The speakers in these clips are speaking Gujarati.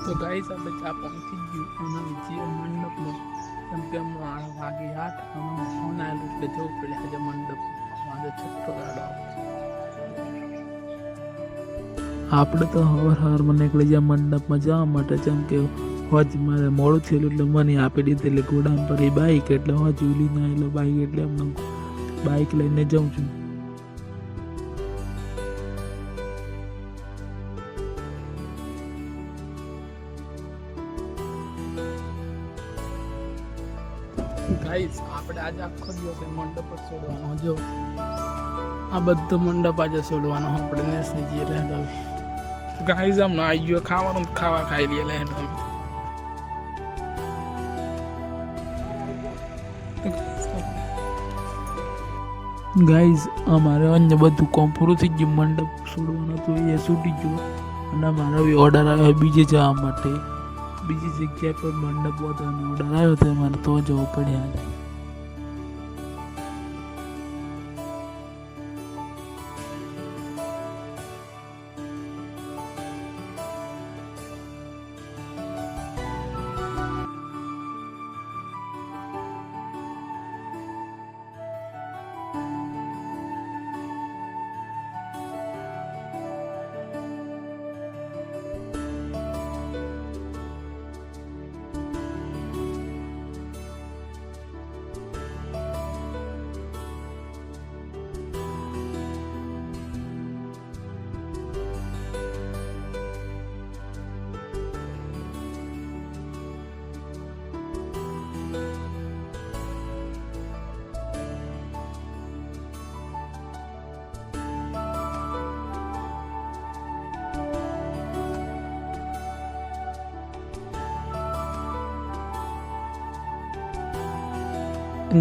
તો ગાઈસ આપણે ચા પહોંચી ગયું અને જે મંડપમાં કેમ કે હમણાં 8 વાગે અને ફોન આવેલો એટલે જવું પડે આજે મંડપમાં આજે છઠ્ઠો ગાડો આપણે તો હવાર નીકળી ગયા મંડપમાં જવા માટે જેમ કે હોજ મારે મોડું થયેલું એટલે મને આપી દીધી એટલે ગોડામ પર એ બાઈક એટલે હોજ લઈને આવેલો બાઈક એટલે એમને બાઈક લઈને જાઉં છું. ગાઈસ આપણે આજે આખો દિવસ મંડપ જ છોડવાનો જો આ બધો મંડપ આજે છોડવાનો આપણે નેસની જે રહેતા ગાઈસ હમણાં આવી ગયો ખાવાનું ખાવા ખાઈ લઈએ લહેર ગાઈઝ અમારે અન્ય બધું કોમ પૂરું થઈ ગયું મંડપ છોડવાનું હતું એ છૂટી ગયું અને મારો બી ઓર્ડર આવ્યો બીજે જવા માટે બીજી જગ્યા પર મંડપ વધવાનો ઓર્ડર આવ્યો તો મારે તો જવું પડ્યા.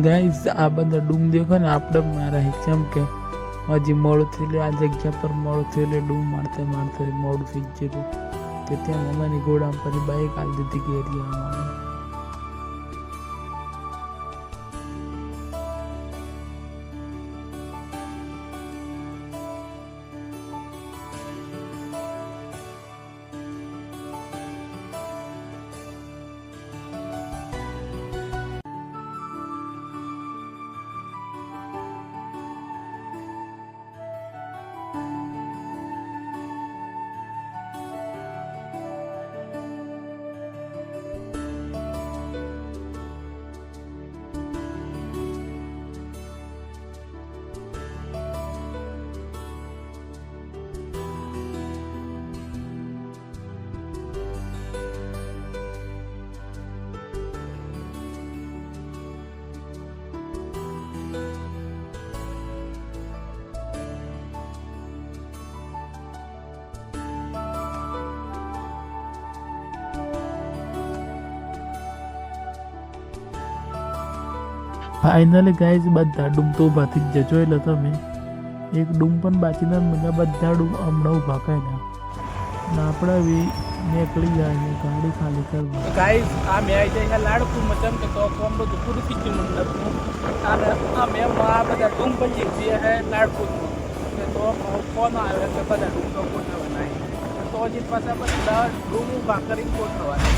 ગાઈઝ આ બધા ડૂમ દેખો ને આપણે મારા જેમ કે હજી મોડું થયેલું આ જગ્યા પર મોડું થયેલું ડૂમ મારતે મોડું થઈ ગયેલું કે ત્યાં મમ્માની ઘોડા પર બાઈક આવી દીધી કે એરિયામાં ફાઇનલી ગાઈઝ બધા ડૂમ તો ઊભા થઈ જ જોઈ લો તમે એક ડૂમ પણ બાકી ના મને બધા ડૂમ હમણાં ઊભા કર્યા અને આપણે બી નીકળી જાય ગાડી ખાલી કરવા. ગાઈઝ આ મેં આવી જાય લાડકુમાં જેમ કે તો કોમ બધું પૂરું થઈ ગયું મંડપનું અને અમે આ બધા ડૂમ પછી જે હે લાડકુમાં તો ફોન આવ્યો કે બધા ડૂમ તો ગોઠવવાના તો હજી પાછા બધા ડૂમ ઊભા કરીને ગોઠવવાના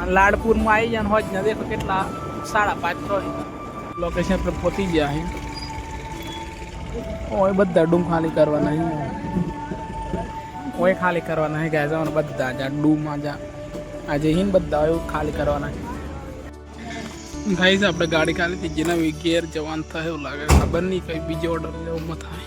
અને લાડપુરમાં આવી જાય હોજ ને દેખો કેટલા 5:30 લોકેશન પર પહોંચી ગયા અહીં ઓય બધા ડૂમ ખાલી કરવાના ઓય ખાલી કરવાના હે ગાય જવાનું બધા જા ડૂમ આજે હિન બધા હોય ખાલી કરવાના ગાઈસ આપણે ગાડી ખાલી થઈ જેના ગેર જવાન થાય એવું લાગે ખબર નહીં કઈ બીજો ઓર્ડર લેવામાં થાય.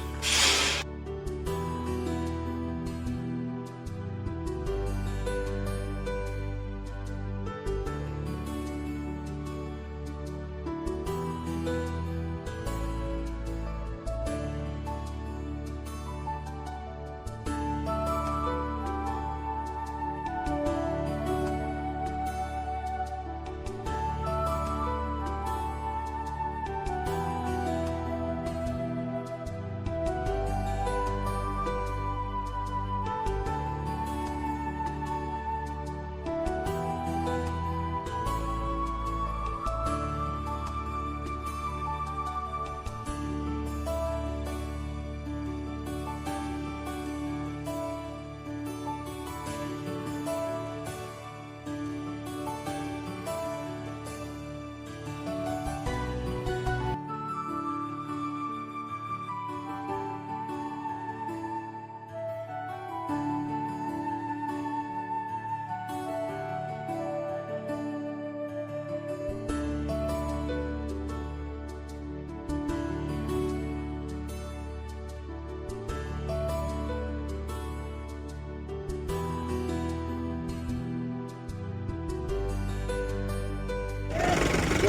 તો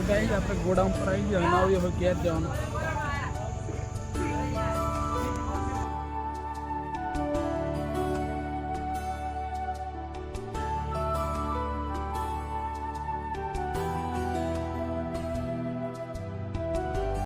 ગાઈસ આપણે ગોડાઉન પર આવી ગયા અને હવે ઘેર જવાનું